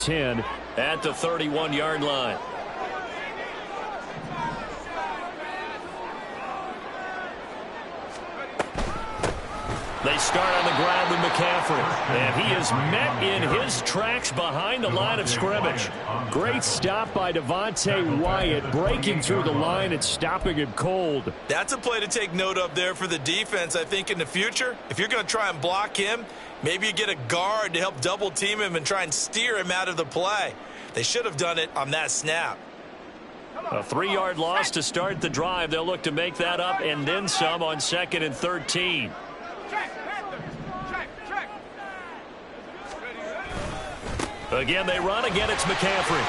10 at the 31-yard line. They start on the ground with McCaffrey, and he is met in his tracks behind the line of scrimmage. Great stop by Devontae Wyatt, breaking through the line and stopping him cold. That's a play to take note of there for the defense, I think, in the future. If you're going to try and block him, maybe you get a guard to help double-team him and try and steer him out of the play. They should have done it on that snap. A 3-yard loss to start the drive. They'll look to make that up and then some on 2nd and 13. Again, they run. Again, it's McCaffrey.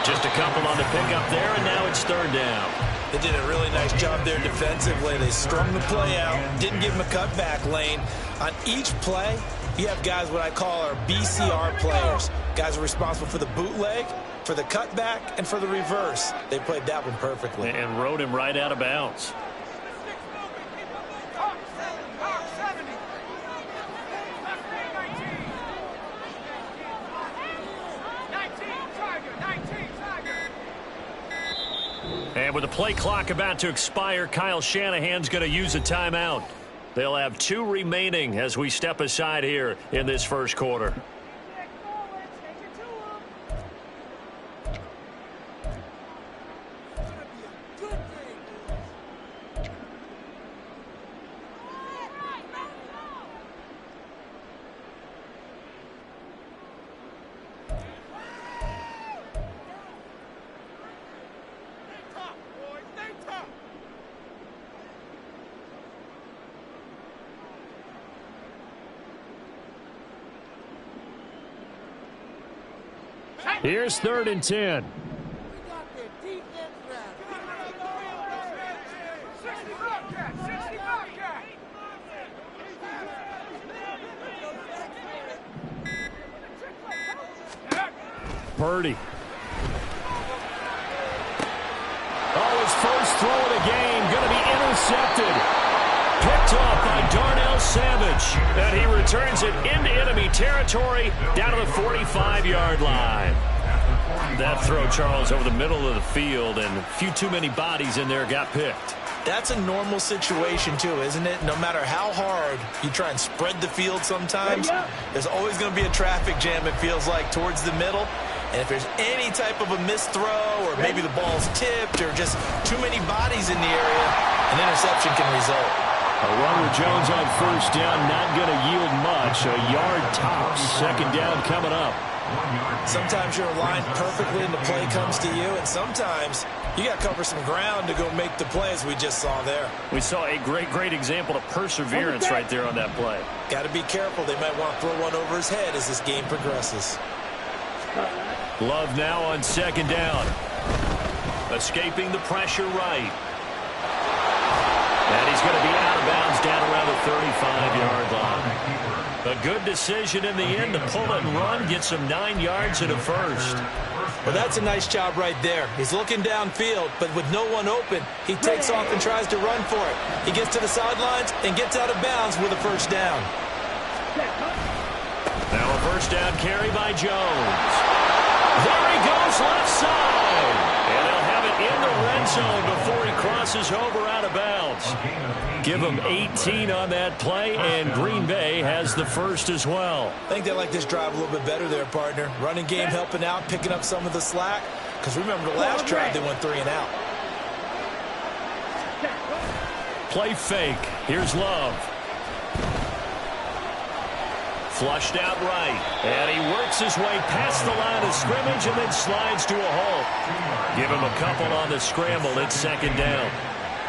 Just a couple on the pickup there, and now it's 3rd down. They did a really nice job there defensively. They strung the play out, didn't give him a cutback lane. On each play, you have guys what I call our BCR players. Guys are responsible for the bootleg, for the cutback, and for the reverse. They played that one perfectly. And rode him right out of bounds. And with the play clock about to expire, Kyle Shanahan's going to use a timeout. They'll have 2 remaining as we step aside here in this first quarter. Here's 3rd and 10. Purdy. Oh, his first throw of the game going to be intercepted. Picked off by Darnell Savage. And he returns it into enemy territory down to the 45-yard line. That throw, Charles, over the middle of the field, and a few too many bodies in there got picked. That's a normal situation, too, isn't it? No matter how hard you try and spread the field sometimes, there's always going to be a traffic jam, it feels like, towards the middle. And if there's any type of a missed throw, or maybe the ball's tipped, or just too many bodies in the area, an interception can result. A run with Jones on 1st down, not going to yield much. A yard tops. 2nd down coming up. Sometimes you're aligned perfectly and the play comes to you, and sometimes you got to cover some ground to go make the play, as we just saw there. We saw a great example of perseverance right there on that play. Got to be careful. They might want to throw one over his head as this game progresses. Love now on 2nd down. Escaping the pressure right. And he's going to be out of bounds down around the 35-yard line. A good decision in the end to pull it and run, get some 9 yards and a first. Well, that's a nice job right there. He's looking downfield, but with no one open, he takes off and tries to run for it. He gets to the sidelines and gets out of bounds with a 1st down. Now a 1st down carry by Jones. There he goes, left side. And they'll have it in the red zone before he crosses over out of bounds. Give him 18 on that play, and Green Bay has the first as well. I think they like this drive a little bit better there, partner. Running game helping out, picking up some of the slack. Because remember, the last drive they went 3 and out. Play fake. Here's Love. Flushed out right. And he works his way past the line of scrimmage and then slides to a halt. Give him a couple on the scramble. It's 2nd down.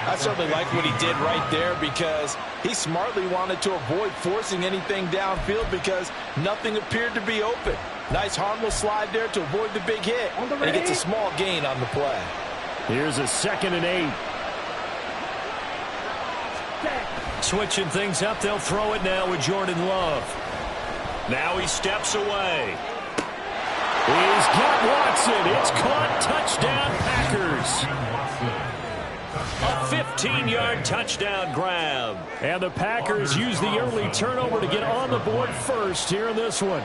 I certainly like what he did right there, because he smartly wanted to avoid forcing anything downfield because nothing appeared to be open. Nice harmless slide there to avoid the big hit. And he gets a small gain on the play. Here's a 2nd and 8. Switching things up, they'll throw it now with Jordan Love. Now he steps away. He's got Watson. It's caught. Touchdown, Packers. A 15-yard touchdown grab. And the Packers use the early turnover to get on the board first here in this one.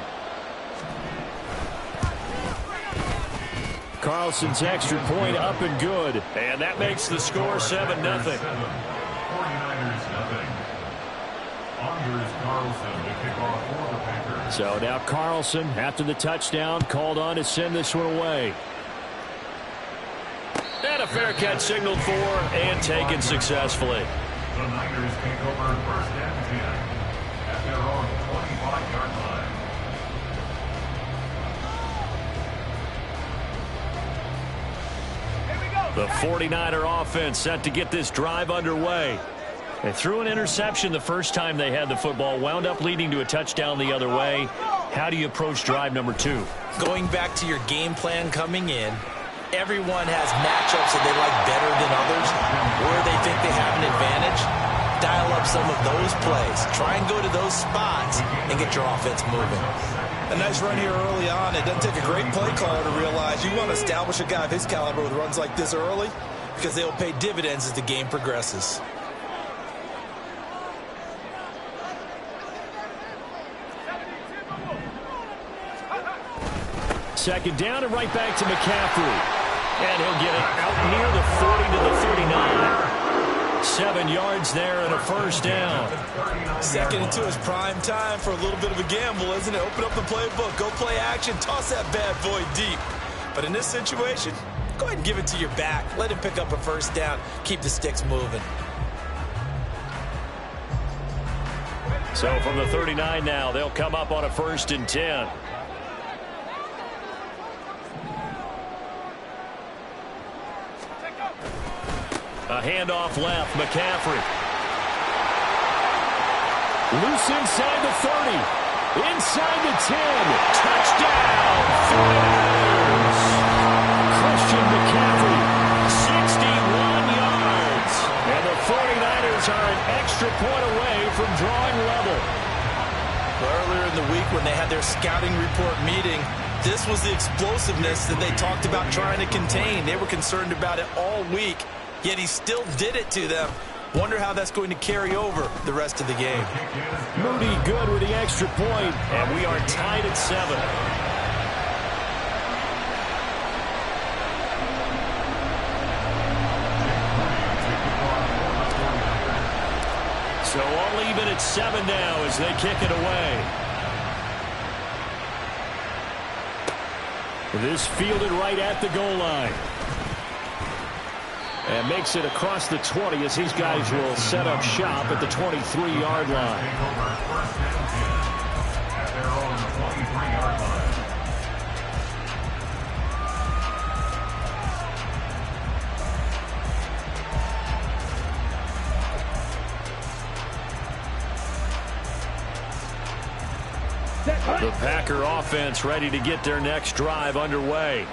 Carlson's extra point up and good. And that makes the score 7-0. 49ers nothing. Anders Carlson to kick off for the Packers. So now Carlson, after the touchdown, called on to send this one away. And a fair catch signaled for and taken successfully. The Niners take over first and 10 at their own 25-yard line. The 49er offense set to get this drive underway. They threw an interception the first time they had the football, wound up leading to a touchdown the other way. How do you approach drive number 2? Going back to your game plan coming in, everyone has matchups that they like better than others, where they think they have an advantage. Dial up some of those plays. Try and go to those spots and get your offense moving. A nice run here early on. It doesn't take a great play caller to realize you want to establish a guy of his caliber with runs like this early, because they will pay dividends as the game progresses. Second down and right back to McCaffrey. And he'll get it out near the 40 to the 39. 7 yards there and a first down. 2nd and 2 is prime time for a little bit of a gamble, isn't it? Open up the playbook, go play action, toss that bad boy deep. But in this situation, go ahead and give it to your back. Let him pick up a first down. Keep the sticks moving. So from the 39 now, they'll come up on a 1st and 10. A handoff left, McCaffrey. Loose inside the 30. Inside the 10. Touchdown, 49ers. Christian McCaffrey, 61 yards. And the 49ers are an extra point away from drawing level. Earlier in the week when they had their scouting report meeting, this was the explosiveness that they talked about trying to contain. They were concerned about it all week. Yet he still did it to them. Wonder how that's going to carry over the rest of the game. Moody good with the extra point, and we are tied at 7. So all even at 7 now as they kick it away. This fielded right at the goal line. And makes it across the 20 as these guys will set up shop at the 23-yard line. At their own 23-yard line. The Packer offense ready to get their next drive underway.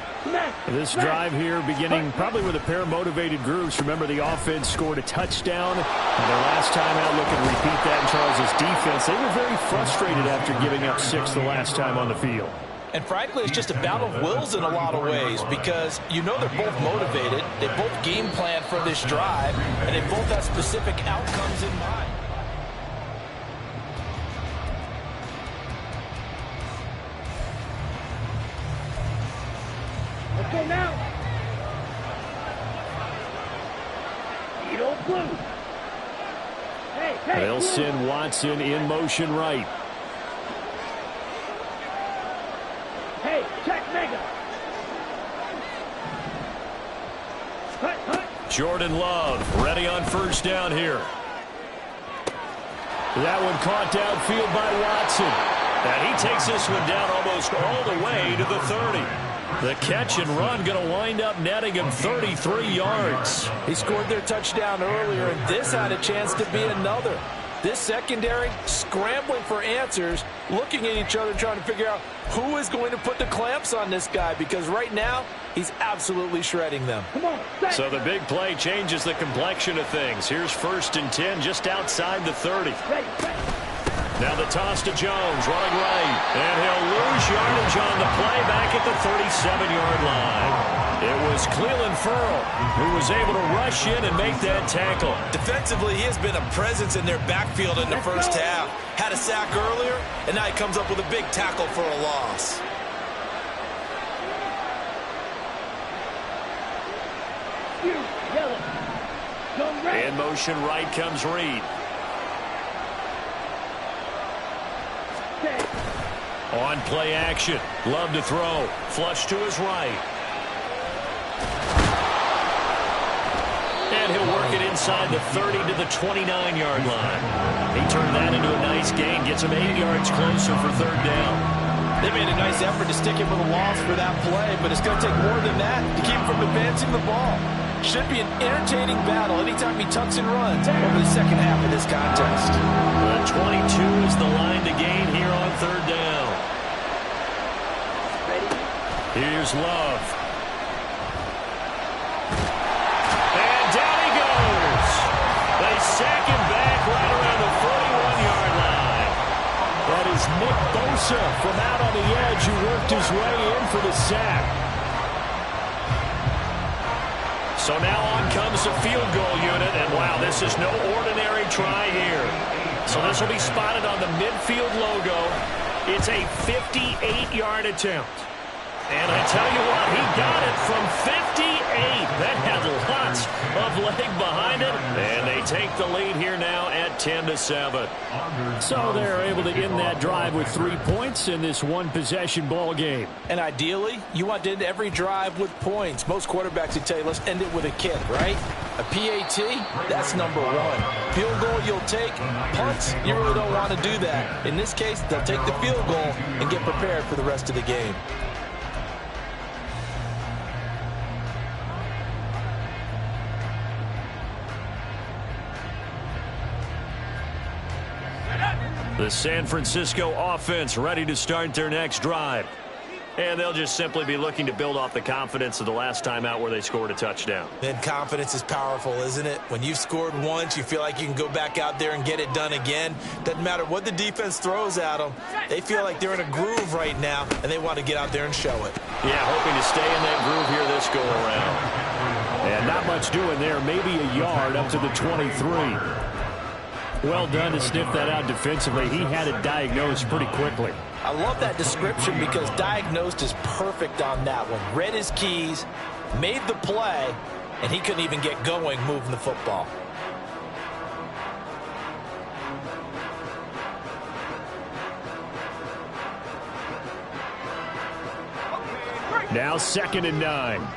This drive here beginning probably with a pair of motivated groups. Remember, the offense scored a touchdown. And their last time out, looking to repeat that in Charles' defense. They were very frustrated after giving up 6 the last time on the field. And frankly, it's just a battle of wills in a lot of ways, because you know they're both motivated. They both game plan for this drive, and they both have specific outcomes in mind. Okay, now. You don't blue. Hey, They'll send Watson in motion right. Hey, check mega. Jordan Love ready on first down here. That one caught downfield by Watson. And he takes this one down almost all the way to the 30. The catch and run going to wind up netting him 33 yards. He scored their touchdown earlier, and this had a chance to be another. This secondary scrambling for answers, looking at each other, trying to figure out who is going to put the clamps on this guy, because right now he's absolutely shredding them. So the big play changes the complexion of things. Here's 1st and 10 just outside the 30. Now the toss to Jones, running right. And he'll lose yardage on the play back at the 37-yard line. It was Cleveland Ferrell who was able to rush in and make that tackle. Defensively, he has been a presence in their backfield in the first half. Had a sack earlier, and now he comes up with a big tackle for a loss. Yell it. Go right. In motion right comes Reed. On play action. Love to throw. Flush to his right. And he'll work it inside the 30 to the 29-yard line. He turned that into a nice gain. Gets him 8 yards closer for third down. They made a nice effort to stick him with a loss for that play, but it's going to take more than that to keep him from advancing the ball. Should be an entertaining battle anytime he tucks and runs over the second half of this contest. The 22 is the line to gain here on third down. Here's Love. And down he goes. They sack him back right around the 41-yard line. That is Nick Bosa from out on the edge who worked his way in for the sack. So now on comes the field goal unit, and wow, this is no ordinary try here. So this will be spotted on the midfield logo. It's a 58-yard attempt. And I tell you what, he got it from 58. That had lots of leg behind it. And they take the lead here now at 10-7. So they're able to end that drive with 3 points in this one-possession ball game. And ideally, you want to end every drive with points. Most quarterbacks would tell you, let's end it with a kick, right? A PAT, that's number one. Field goal you'll take. Punts, you really don't want to do that. In this case, they'll take the field goal and get prepared for the rest of the game. The San Francisco offense ready to start their next drive. And they'll just simply be looking to build off the confidence of the last time out where they scored a touchdown. And confidence is powerful, isn't it? When you've scored once, you feel like you can go back out there and get it done again. Doesn't matter what the defense throws at them. They feel like they're in a groove right now, and they want to get out there and show it. Yeah, hoping to stay in that groove here this go-around. And not much doing there. Maybe a yard up to the 23. Well done to sniff that out defensively. He had it diagnosed pretty quickly. I love that description because diagnosed is perfect on that one. Read his keys, made the play, and he couldn't even get going moving the football. Now 2nd and 9.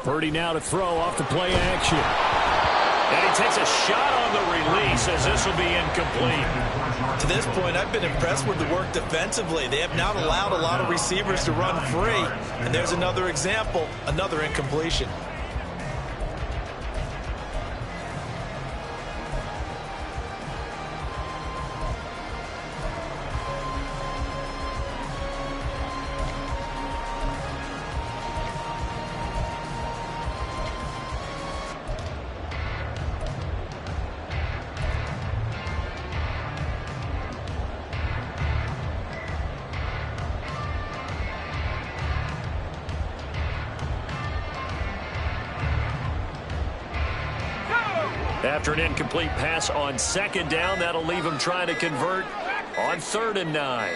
Purdy now to throw off the play action. And he takes a shot on the release as this will be incomplete. To this point, I've been impressed with the work defensively. They have not allowed a lot of receivers to run free. And there's another example, another incompletion. After an incomplete pass on 2nd down, that'll leave him trying to convert on 3rd and 9.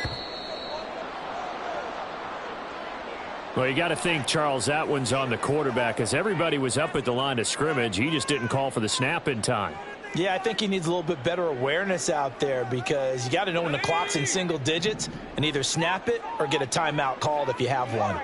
Well, you got to think, Charles, that one's on the quarterback as everybody was up at the line of scrimmage. He just didn't call for the snap in time. Yeah, I think he needs a little bit better awareness out there because you got to know when the clock's in single digits and either snap it or get a timeout called if you have one.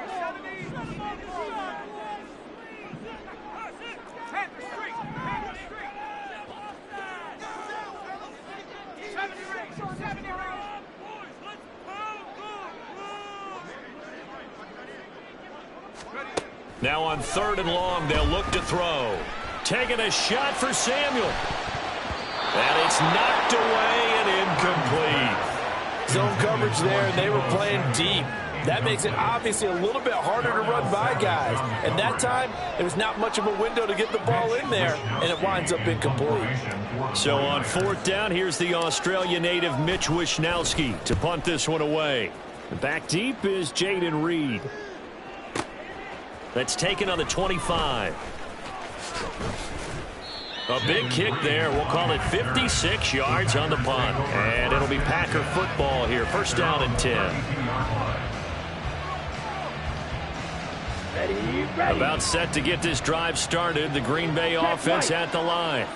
Now on 3rd and long, they'll look to throw. Taking a shot for Samuel. And it's knocked away and incomplete. Zone coverage there, and they were playing deep. That makes it obviously a little bit harder to run by guys. And that time, there was not much of a window to get the ball in there, and it winds up incomplete. So on 4th down, here's the Australia native Mitch Wishnowski to punt this one away. Back deep is Jaden Reed. That's taken on the 25. A big kick there. We'll call it 56 yards on the punt. And it'll be Packer football here. First down and 10. Ready. About set to get this drive started. The Green Bay offense at the line.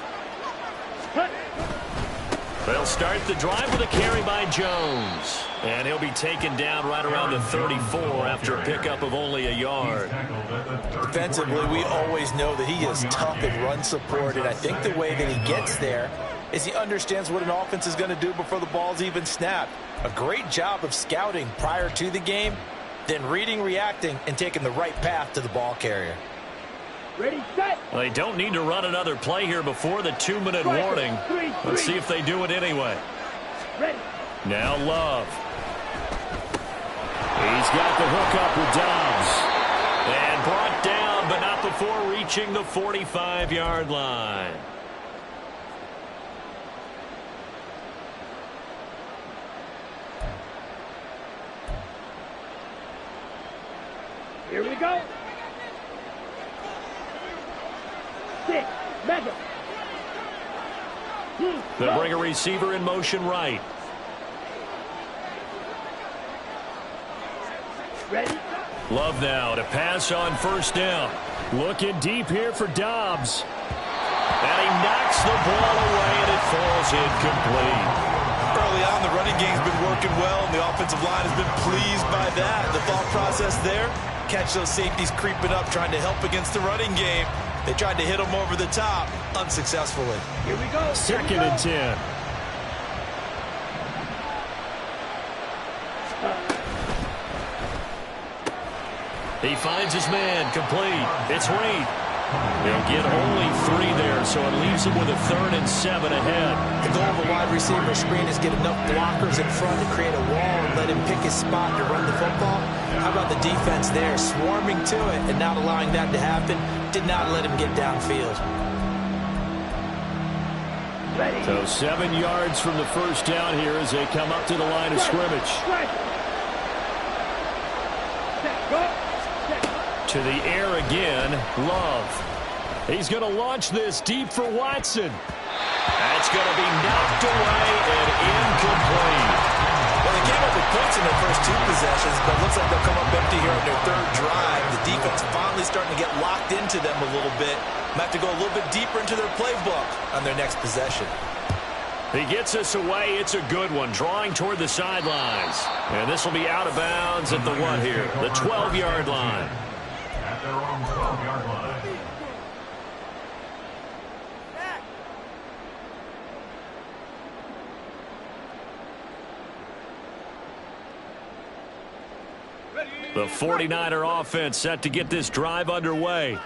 They'll start the drive with a carry by Jones. And he'll be taken down right around the 34 after a pickup of only a yard. Defensively, we always know that he is tough in run support, and I think the way that he gets there is he understands what an offense is going to do before the ball's even snapped. A great job of scouting prior to the game, then reading, reacting, and taking the right path to the ball carrier. Ready, set. Well, they don't need to run another play here before the 2-minute warning. Let's see if they do it anyway. Ready. Now Love. He's got the hook up with Dobbs. And brought down, but not before reaching the 45-yard line. Here we go. 6, mega. They'll bring a receiver in motion right. Ready. Love now to pass on first down. Looking deep here for Dobbs. And he knocks the ball away, and it falls incomplete. Early on, the running game's been working well, and the offensive line has been pleased by that. The thought process there, catch those safeties creeping up, trying to help against the running game. They tried to hit him over the top, unsuccessfully. Here we go. Second and 10. He finds his man, complete. It's Reed. They'll get only 3 there, so it leaves him with a 3rd and 7 ahead. The goal of a wide receiver screen is get enough blockers in front to create a wall and let him pick his spot to run the football. How about the defense there, swarming to it and not allowing that to happen? Did not let him get downfield. Ready. So 7 yards from the first down here as they come up to the line of scrimmage. Set, go. To the air again, Love. He's going to launch this deep for Watson. That's going to be knocked away and incomplete. Well, they came up with points in their first 2 possessions, but it looks like they'll come up empty here on their 3rd drive. The defense finally starting to get locked into them a little bit. Might have to go a little bit deeper into their playbook on their next possession. He gets us away. It's a good one, drawing toward the sidelines. And this will be out of bounds at the what here? The 12-yard line. At their own 12-yard line. The 49er offense set to get this drive underway.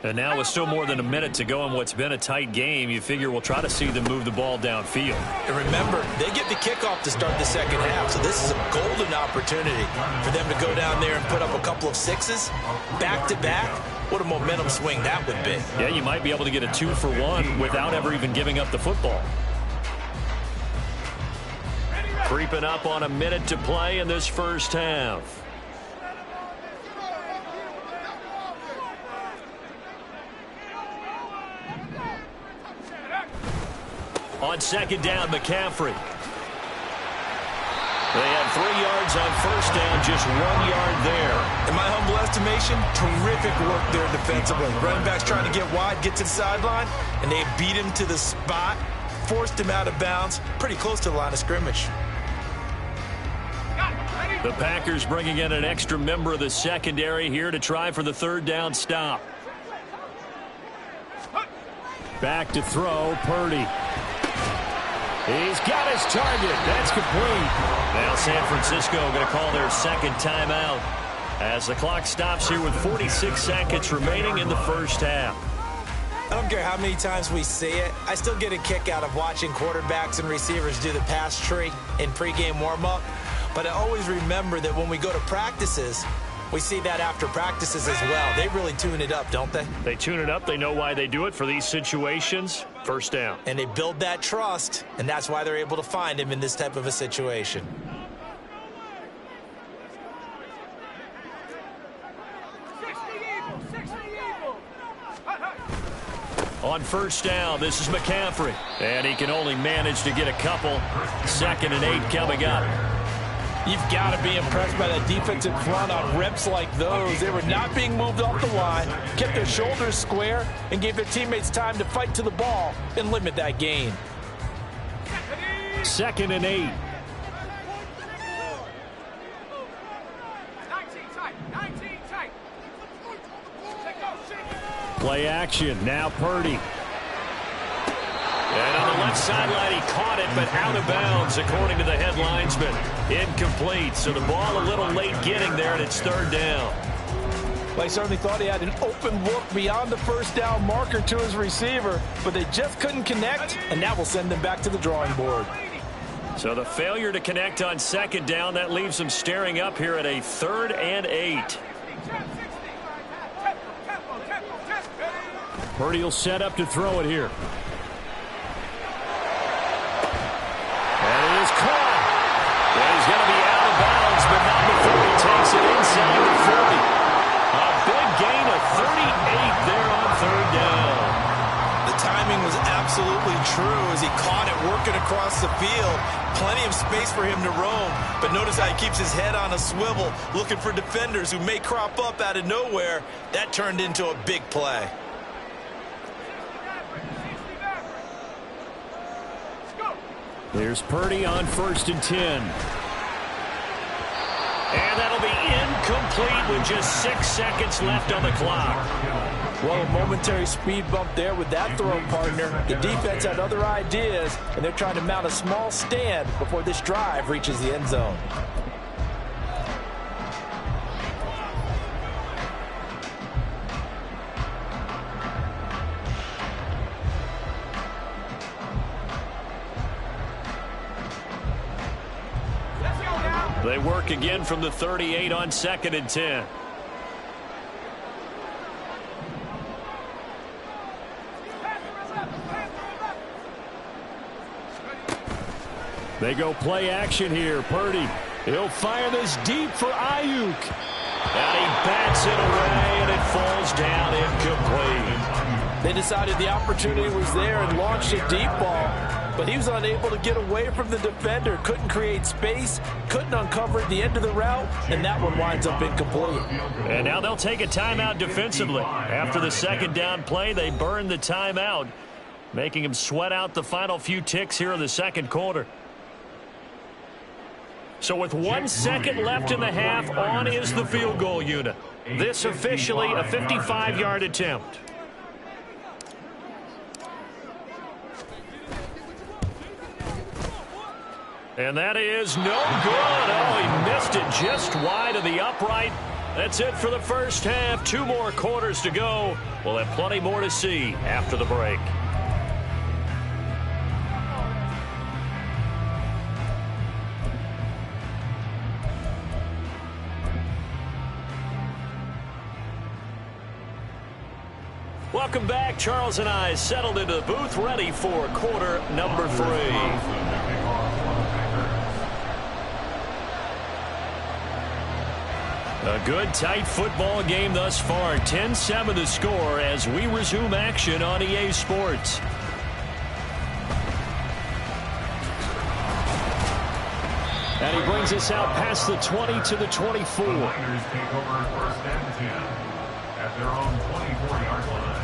And now with still more than a minute to go in what's been a tight game, you figure we'll try to see them move the ball downfield. And remember, they get the kickoff to start the second half, so this is a golden opportunity for them to go down there and put up a couple of 6s back-to-back. What a momentum swing that would be. Yeah, you might be able to get a 2-for-1 without ever even giving up the football. Creeping up on a minute to play in this first half. On second down, McCaffrey. They had 3 yards on first down, just 1 yard there. In my humble estimation, terrific work there defensively. Running backs trying to get wide, get to the sideline, and they beat him to the spot, forced him out of bounds, pretty close to the line of scrimmage. The Packers bringing in an extra member of the secondary here to try for the 3rd down stop. Back to throw, Purdy. He's got his target. That's complete. Now San Francisco going to call their second timeout as the clock stops here with 46 seconds remaining in the first half. I don't care how many times we see it. I still get a kick out of watching quarterbacks and receivers do the pass tree in pregame warm-up. But I always remember that when we go to practices, we see that after practices as well. They really tune it up, don't they? They tune it up. They know why they do it for these situations. First down. And they build that trust, and that's why they're able to find him in this type of a situation. On first down, this is McCaffrey. And he can only manage to get a couple. 2nd and 8 coming up. You've got to be impressed by that defensive front on reps like those. They were not being moved off the line, kept their shoulders square, and gave their teammates time to fight to the ball and limit that gain. 2nd and 8. Play action. Now Purdy. And on the left sideline, he caught it, but out of bounds, according to the head linesman. Incomplete, so the ball a little late getting there, and it's 3rd down. Well, he certainly thought he had an open look beyond the first down marker to his receiver, but they just couldn't connect, and that will send them back to the drawing board. So the failure to connect on 2nd down, that leaves them staring up here at a 3rd and 8. Purdy will set up to throw it here. And it is caught. And he's going to be out of bounds, but not before he takes it inside the 40. A big gain of 38 there on 3rd down. The timing was absolutely true as he caught it working across the field. Plenty of space for him to roam, but notice how he keeps his head on a swivel, looking for defenders who may crop up out of nowhere. That turned into a big play. Here's Purdy on 1st and 10. And that'll be incomplete with just 6 seconds left on the clock. Well, a momentary speed bump there with that throw, partner. The defense had other ideas, and they're trying to mount a small stand before this drive reaches the end zone. They work again from the 38 on 2nd and 10. They go play action here. Purdy. He'll fire this deep for Ayuk. And he bats it away, and it falls down incomplete. They decided the opportunity was there and launched a deep ball, but he was unable to get away from the defender, couldn't create space, couldn't uncover at the end of the route, and that one winds up incomplete. And now they'll take a timeout defensively. After the 2nd down play, they burn the timeout, making him sweat out the final few ticks here in the 2nd quarter. So with 1 second left in the half, on is the field goal unit. This officially a 55-yard attempt. And that is no good. Oh, he missed it just wide of the upright. That's it for the first half. 2 more quarters to go. We'll have plenty more to see after the break. Welcome back. Charles and I settled into the booth, ready for quarter number 3. A good, tight football game thus far. 10-7 the score as we resume action on EA Sports. And he brings us out past the 20 to the 24. The Niners take over 1st and 10 at their own 24-yard line.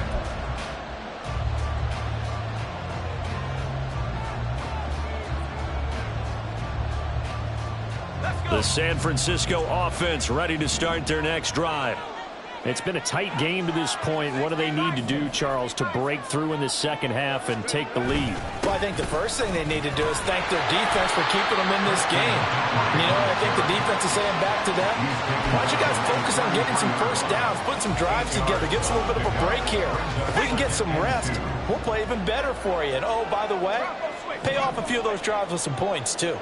The San Francisco offense ready to start their next drive. It's been a tight game to this point. What do they need to do, Charles, to break through in the second half and take the lead? Well, I think the first thing they need to do is thank their defense for keeping them in this game. You know, I think the defense is saying back to them, why don't you guys focus on getting some first downs, put some drives together, give us a little bit of a break here. If we can get some rest, we'll play even better for you. And, oh, by the way, pay off a few of those drives with some points, too.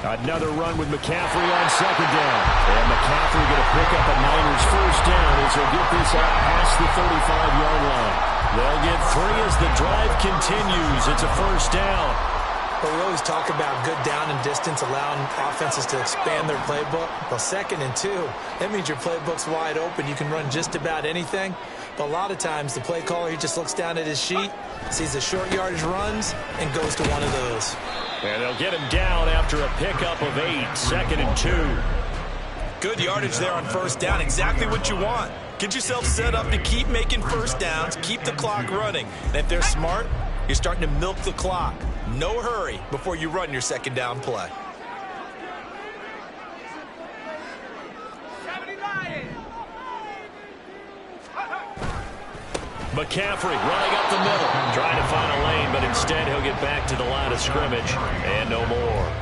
Another run with McCaffrey on 2nd down. And McCaffrey going to pick up a Niners first down as he'll get this out past the 35-yard line. They'll get 3 as the drive continues. It's a first down. Well, we always talk about good down and distance, allowing offenses to expand their playbook. Well, 2nd and 2, that means your playbook's wide open. You can run just about anything. But a lot of times, the play caller, he just looks down at his sheet, sees the short yardage runs, and goes to one of those. And they'll get him down after a pickup of 8, 2nd and 2. Good yardage there on 1st down, exactly what you want. Get yourself set up to keep making 1st downs, keep the clock running. And if they're smart, you're starting to milk the clock. No hurry before you run your 2nd down play. McCaffrey running up the middle, trying to find a lane, but instead he'll get back to the line of scrimmage and no more.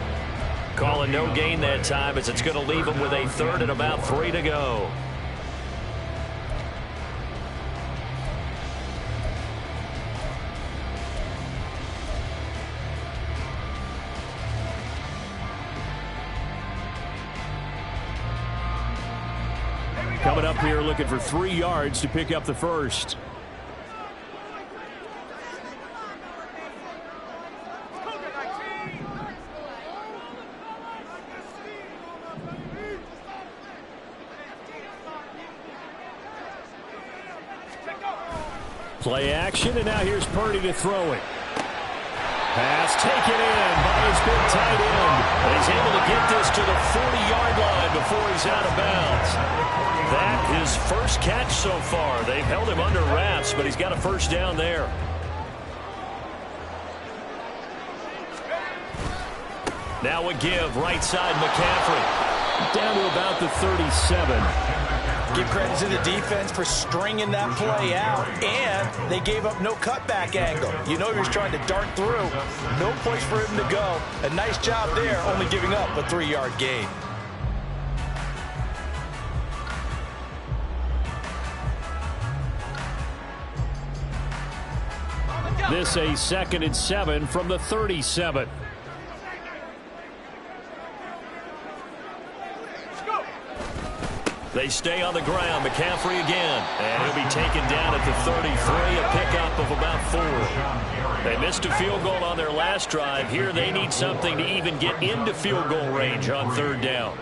Calling no gain that time as it's going to leave him with a 3rd and about 3 to go. Coming up here looking for 3 yards to pick up the first. Play action, and now here's Purdy to throw it. Pass taken in by his big tight end. And he's able to get this to the 40-yard line before he's out of bounds. That is first catch so far. They've held him under wraps, but he's got a 1st down there. Now a give, right side McCaffrey. Down to about the 37. Give credit to the defense for stringing that play out, and they gave up no cutback angle. You know he was trying to dart through. No place for him to go. A nice job there, only giving up a 3-yard gain. This a 2nd and 7 from the 37. They stay on the ground. McCaffrey again. And he'll be taken down at the 33, a pickup of about 4. They missed a field goal on their last drive. Here they need something to even get into field goal range on 3rd down.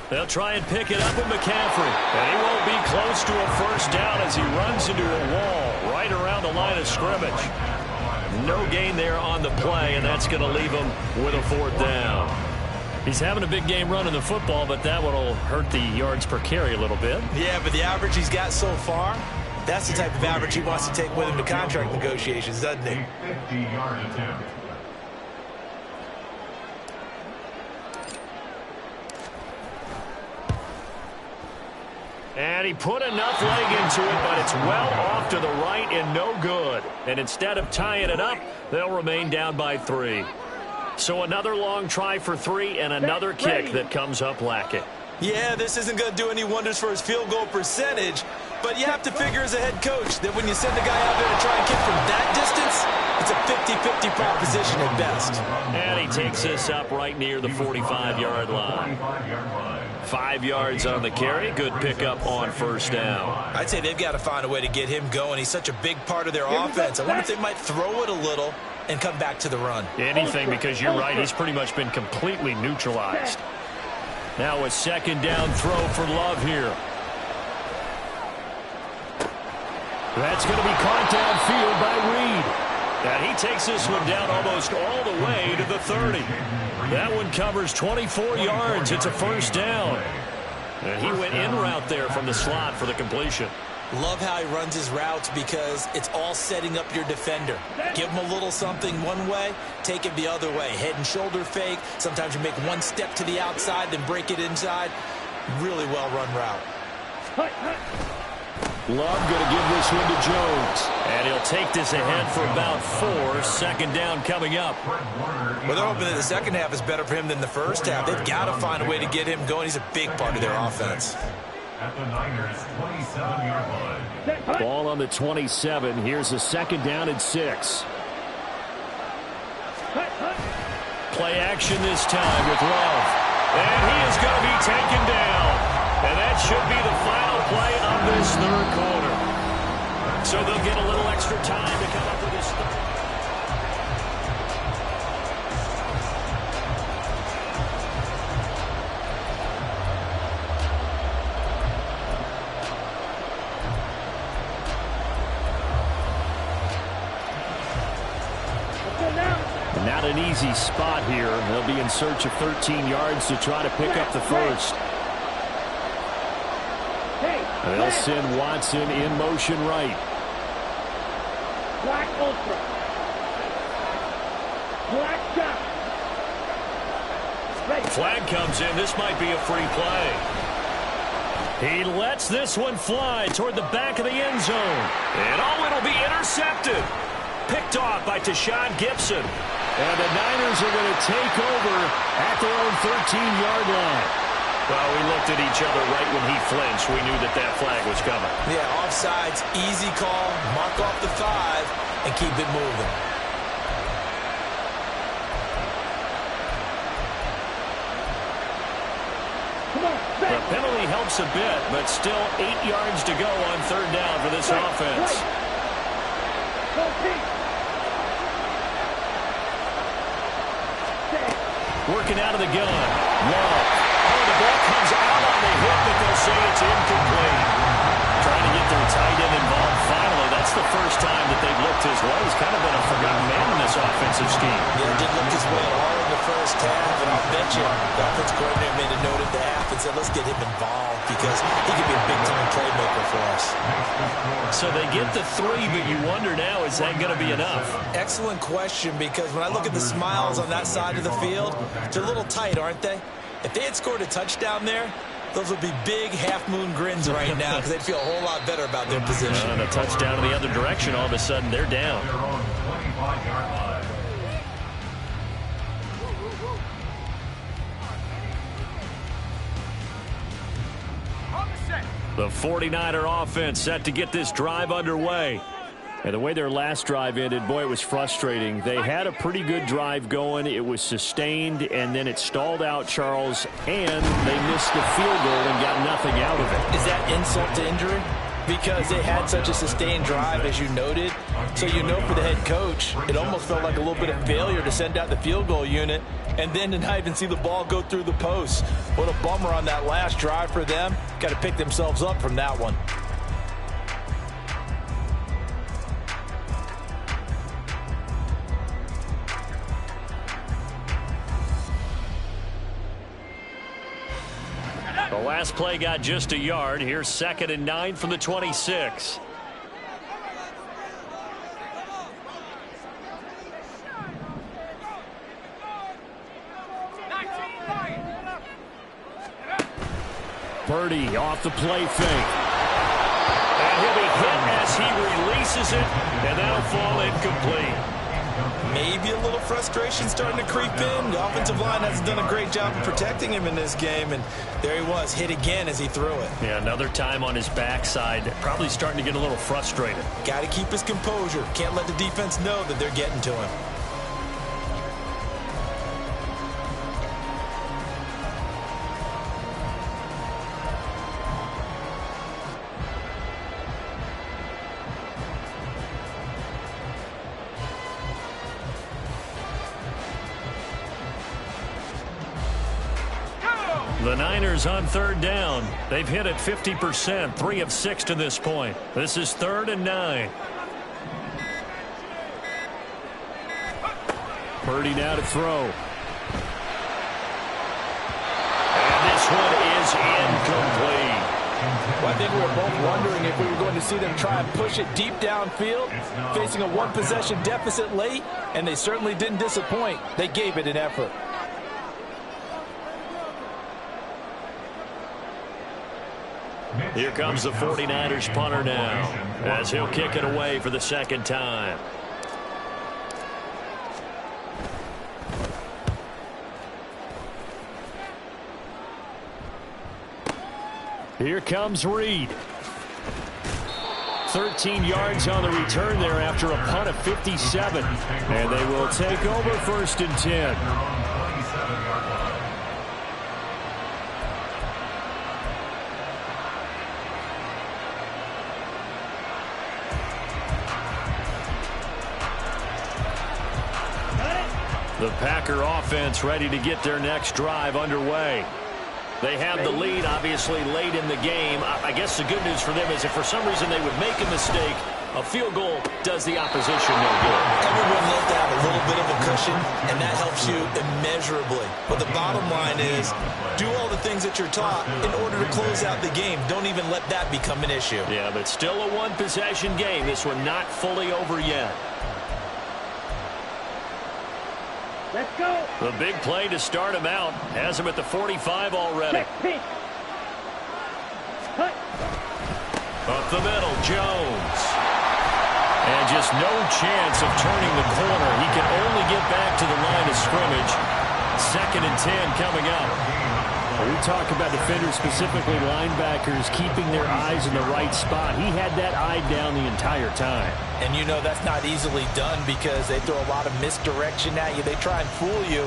They'll try and pick it up with McCaffrey. And he won't be close to a 1st down as he runs into a wall right around the line of scrimmage. No gain there on the play, and that's going to leave him with a 4th down. He's having a big game running the football, but that one will hurt the yards per carry a little bit. Yeah, but the average he's got so far, that's the type of average he wants to take with him to contract negotiations, doesn't he? 50-yard attempt. And he put enough leg into it, but it's well off to the right and no good. And instead of tying it up, they'll remain down by 3. So another long try for 3 and another kick that comes up lacking. Yeah, this isn't going to do any wonders for his field goal percentage, but you have to figure as a head coach that when you send a guy out there to try and kick from that distance, it's a 50-50 proposition at best. And he takes this up right near the 45-yard line. 5 yards on the carry. Good pickup on 1st down. I'd say they've got to find a way to get him going. He's such a big part of their offense. I wonder if they might throw it a little and come back to the run. Anything, because you're right. He's pretty much been completely neutralized. Now a 2nd down throw for Love here. That's going to be caught downfield by Reed. And he takes this one down almost all the way to the 30. That one covers 24 yards. It's a 1st down. And he went in route there from the slot for the completion. Love how he runs his routes because it's all setting up your defender. Give him a little something one way, take it the other way. Head and shoulder fake. Sometimes you make one step to the outside, then break it inside. Really well-run route. Love going to give this one to Jones. And he'll take this ahead for about 4. 2nd down coming up. Well, they're hoping that the second half is better for him than the first half. They've got to find a way to get him going. He's a big part of their offense. At the Niners' 27-yard line. Ball on the 27. Here's a 2nd down and 6. Play action this time with Love. And he is going to be taken down. And should be the final play of this third quarter. So they'll get a little extra time to come up with this third. Not an easy spot here. They'll be in search of 13 yards to try to pick up the first. They'll send Watson in motion right. Black ultra. Black shot. Flag comes in. This might be a free play. He lets this one fly toward the back of the end zone. And it'll be intercepted. Picked off by Tashawn Gibson. And the Niners are going to take over at their own 13-yard line. Well, we looked at each other right when he flinched. We knew that flag was coming. Yeah, offsides, easy call. Mark off the 5 and keep it moving. The penalty helps a bit, but still 8 yards to go on third down for this offense. Working out of the gun. Love. Oh, the ball comes out on the hit, but they'll say it's incomplete. Trying to get their tight end involved finally. That's the first time that they've looked his way. He's kind of been a forgotten man in this offensive scheme. Yeah, didn't look his way at all in the first half, and I'll bet you the offensive coordinator made a note at the half and said, let's get him involved because he could be a big-time playmaker for us. So they get the 3, but you wonder now, is that going to be enough? Excellent question, because when I look at the smiles on that side of the field, they're a little tight, aren't they? If they had scored a touchdown there, those would be big half-moon grins right now because they'd feel a whole lot better about their position. And a touchdown in the other direction, all of a sudden they're down. The 49er offense set to get this drive underway. And the way their last drive ended, boy, it was frustrating. They had a pretty good drive going. It was sustained, and then it stalled out, Charles, and they missed the field goal and got nothing out of it. Is that insult to injury? Because they had such a sustained drive, as you noted. So you know for the head coach, it almost felt like a little bit of failure to send out the field goal unit and then to not even see the ball go through the post. What a bummer on that last drive for them. Got to pick themselves up from that one. The last play got just a yard. Here's 2nd and 9 from the 26. Purdy off the play fake. And he'll be hit as he releases it, and that'll fall incomplete. Maybe a little frustration starting to creep in. The offensive line hasn't done a great job of protecting him in this game, and there he was, hit again as he threw it. Yeah, another time on his backside, probably starting to get a little frustrated. Got to keep his composure. Can't let the defense know that they're getting to him. The Niners on third down. They've hit it 50%, 3 of 6 to this point. This is 3rd and 9. Purdy now to throw. And this one is incomplete. Well, I think we were both wondering if we were going to see them try and push it deep downfield, facing a one-possession deficit late, and they certainly didn't disappoint. They gave it an effort. Here comes the 49ers punter now, as he'll kick it away for the 2nd time. Here comes Reed. 13 yards on the return there after a punt of 57. And they will take over 1st and 10. The Packer offense ready to get their next drive underway. They have the lead, obviously, late in the game. I guess the good news for them is if for some reason they would make a mistake, a field goal does the opposition no good. Everyone loves to have a little bit of a cushion, and that helps you immeasurably. But the bottom line is, do all the things that you're taught in order to close out the game. Don't even let that become an issue. Yeah, but still a one-possession game. This one not fully over yet. Let's go. The big play to start him out has him at the 45 already. Check, pitch. Cut. Up the middle, Jones. And just no chance of turning the corner. He can only get back to the line of scrimmage. 2nd and 10 coming up. We talk about defenders, specifically linebackers, keeping their eyes in the right spot. He had that eye down the entire time. And you know that's not easily done because they throw a lot of misdirection at you. They try and fool you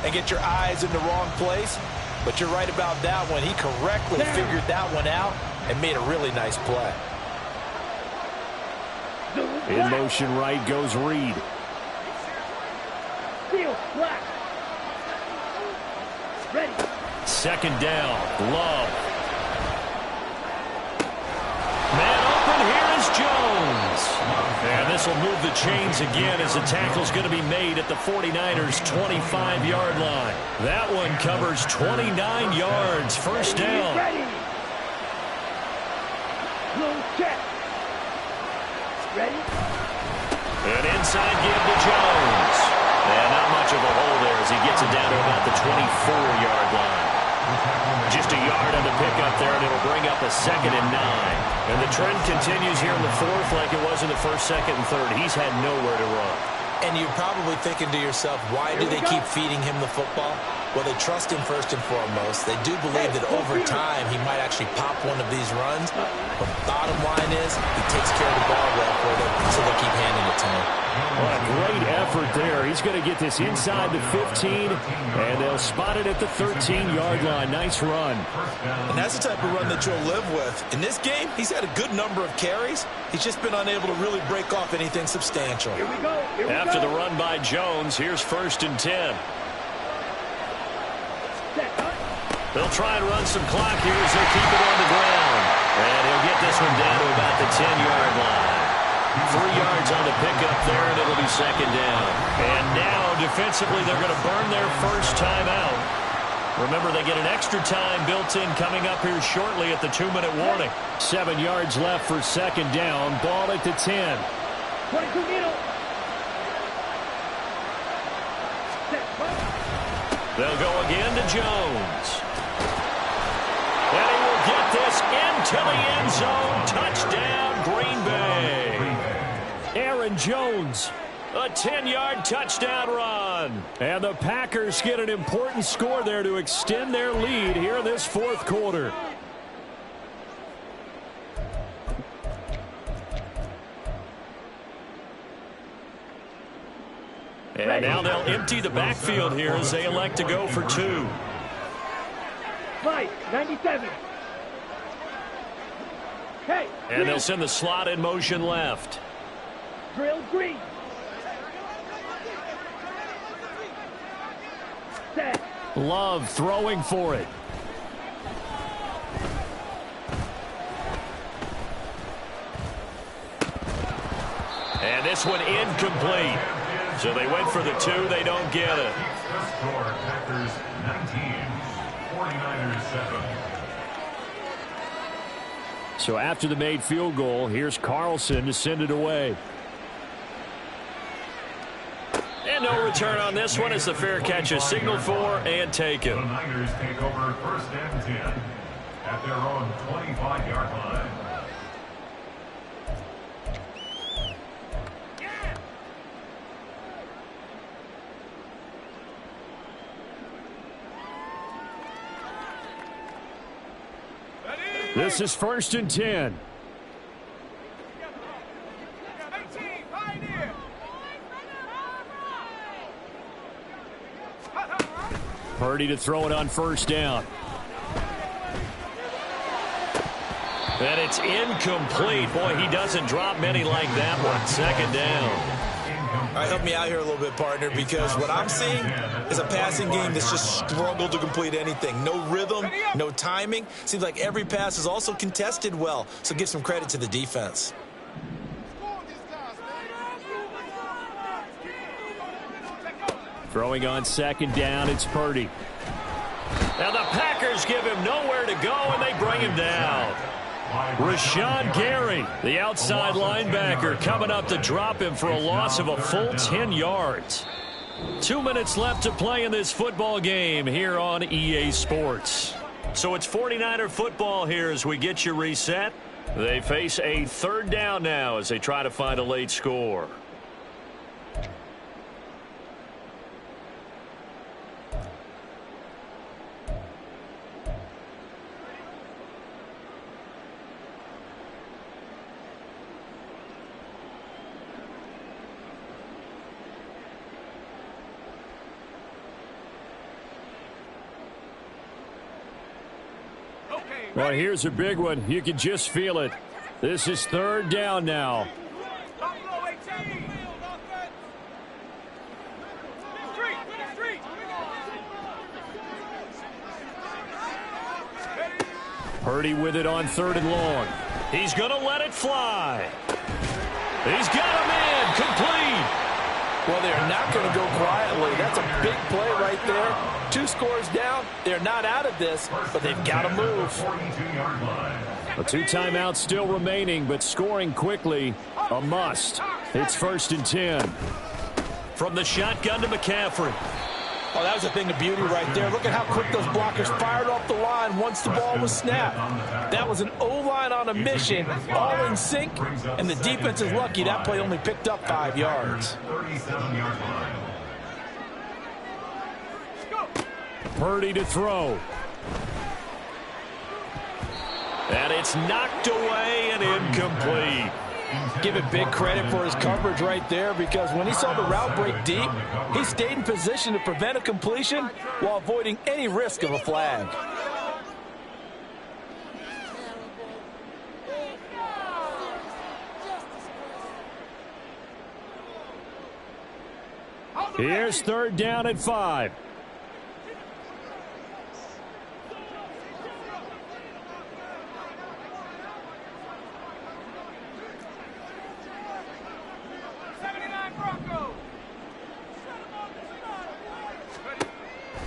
and get your eyes in the wrong place. But you're right about that one. He correctly figured that one out and made a really nice play. In motion right goes Reed. Seal flat. Ready. 2nd down, Love. Man open, here is Jones. And this will move the chains again as the tackle's going to be made at the 49ers' 25-yard line. That one covers 29 yards, 1st down. Ready. Close check. Ready. An inside give to Jones. And not much of a hole there as he gets it down to about the 24-yard line. Just a yard on the pickup there, and it'll bring up a 2nd and 9. And the trend continues here in the 4th like it was in the 1st, 2nd, and 3rd. He's had nowhere to run. And you're probably thinking to yourself, why do they keep feeding him the football? Well, they trust him first and foremost. They do believe that over time he might actually pop one of these runs. But bottom line is he takes care of the ball well for them, so they'll keep handing it to him. What a great effort there. He's going to get this inside the 15, and they'll spot it at the 13-yard line. Nice run. And that's the type of run that you'll live with. In this game, he's had a good number of carries. He's just been unable to really break off anything substantial. Here we go. Here we go. After the run by Jones, here's 1st and 10. They'll try and run some clock here as they keep it on the ground. And he'll get this one down to about the 10-yard line. 3 yards on the pickup there, and it'll be 2nd down. And now, defensively, they're going to burn their first time out. Remember, they get an extra time built in coming up here shortly at the 2-minute warning. 7 yards left for 2nd down. Ball at the 10. 22 middle. They'll go again to Jones. And he will get this into the end zone. Touchdown, Green Bay. Aaron Jones. A 10-yard touchdown run. And the Packers get an important score there to extend their lead here in this 4th quarter. And now they'll empty the backfield here as they elect to go for 2. Fight, 97. Hey. And they'll send the slot in motion left. Drill green. Set. Love throwing for it. And this one incomplete. So they went for the 2. They don't get it. Score, Packers 19, 49ers 7. So after the made field goal, here's Carlson to send it away. And no return on this one as the fair catch is signaled for and taken. The Niners take over 1st and 10 at their own 25-yard line. This is 1st and 10. Purdy to throw it on 1st down. And it's incomplete. Boy, he doesn't drop many like that one. 2nd down. All right, help me out here a little bit, partner, because what I'm seeing is a passing game that's just struggled to complete anything. No rhythm, no timing. Seems like every pass is also contested well, so give some credit to the defense. Throwing on second down, it's Purdy. Now the Packers give him nowhere to go, and they bring him down. Rashawn Gary, the outside linebacker, coming up to drop him for a loss of a full 10 yards. 2 minutes left to play in this football game here on EA Sports. So it's 49er football here as we get you reset. They face a third down now as they try to find a late score. Well, here's a big one. You can just feel it. This is third down now. Purdy with it on third and long. He's going to let it fly. He's got him in. Complete. Well, they're not going to go quietly. That's a big play right there. 2 scores down. They're not out of this, but they've got to move. 2 timeouts still remaining, but scoring quickly, a must. It's 1st and 10. From the shotgun to McCaffrey. Oh, that was a thing of beauty right there. Look at how quick those blockers fired off the line once the ball was snapped. That was an O-line on a mission, all in sync, and the defense is lucky that play only picked up 5 yards. Purdy to throw. And it's knocked away and incomplete. Give it big credit for his coverage right there, because when he saw the route break deep, he stayed in position to prevent a completion while avoiding any risk of a flag. Here's third down at 5.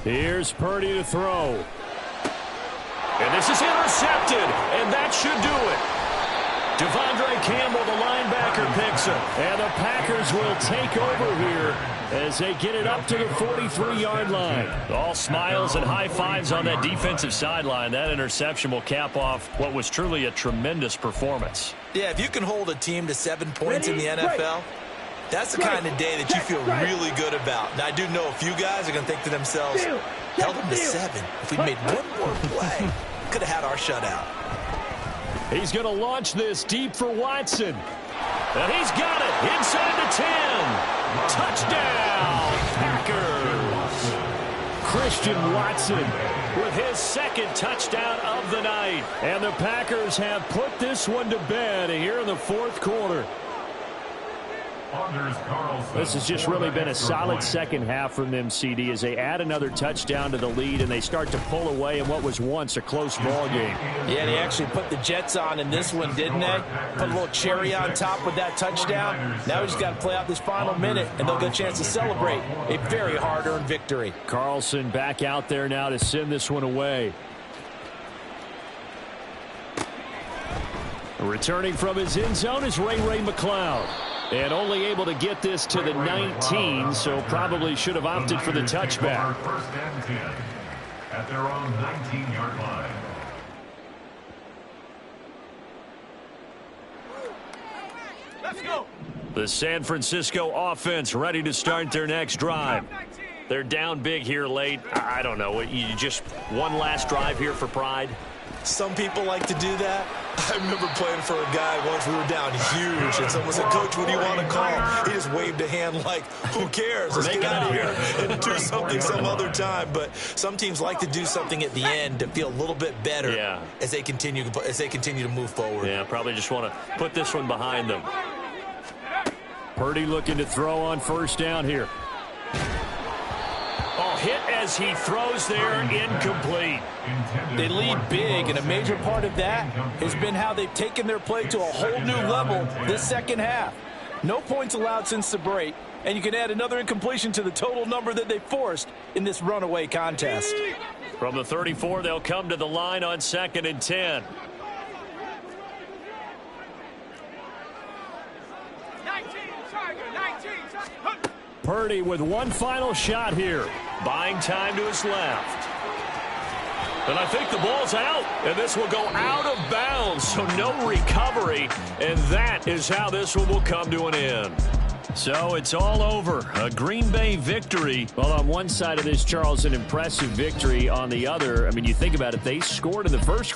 Here's Purdy to throw. And this is intercepted, and that should do it. Devondre Campbell, the linebacker, picks him. And the Packers will take over here as they get it up to the 43-yard line. All smiles and high fives on that defensive sideline. That interception will cap off what was truly a tremendous performance. Yeah, if you can hold a team to 7 points in the NFL, that's the kind of day that you feel really good about. Now, I do know a few guys are going to think to themselves, held them to 7. If we made one more play, could have had our shutout. He's going to launch this deep for Watson. And he's got it inside the 10. Touchdown, Packers. Christian Watson with his 2nd touchdown of the night. And the Packers have put this one to bed here in the 4th quarter. This has just really been a solid second half from them, CD, as they add another touchdown to the lead and they start to pull away in what was once a close ball game. Yeah, they actually put the Jets on in this one, didn't they? Put a little cherry on top with that touchdown. Now we just got to play out this final minute, and they'll get a chance to celebrate a very hard-earned victory. Carlson back out there now to send this one away. Returning from his end zone is Ray McCloud. And only able to get this to the 19, so probably should have opted for the touchback. First and 10 at their own 19-yard line. Let's go. The San Francisco offense ready to start their next drive. They're down big here late. I don't know. You just one last drive here for pride? Some people like to do that. I remember playing for a guy once. We were down huge, and someone said, "Coach, what do you want to call?" He just waved a hand like, "Who cares? Let's get out of here and do something some other time." But some teams like to do something at the end to feel a little bit better as they continue to move forward. Yeah, probably just want to put this one behind them. Purdy looking to throw on first down here. Oh, hit as he throws there, incomplete. They lead big, and a major part of that has been how they've taken their play to a whole new level this second half. No points allowed since the break, and you can add another incompletion to the total number that they forced in this runaway contest. From the 34, they'll come to the line on 2nd and 10. 19, Purdy with one final shot here. Buying time to his left. And I think the ball's out, and this will go out of bounds, so no recovery, and that is how this one will come to an end. So it's all over. A Green Bay victory. Well, on one side of this, Charles, an impressive victory. On the other, I mean, you think about it, they scored in the first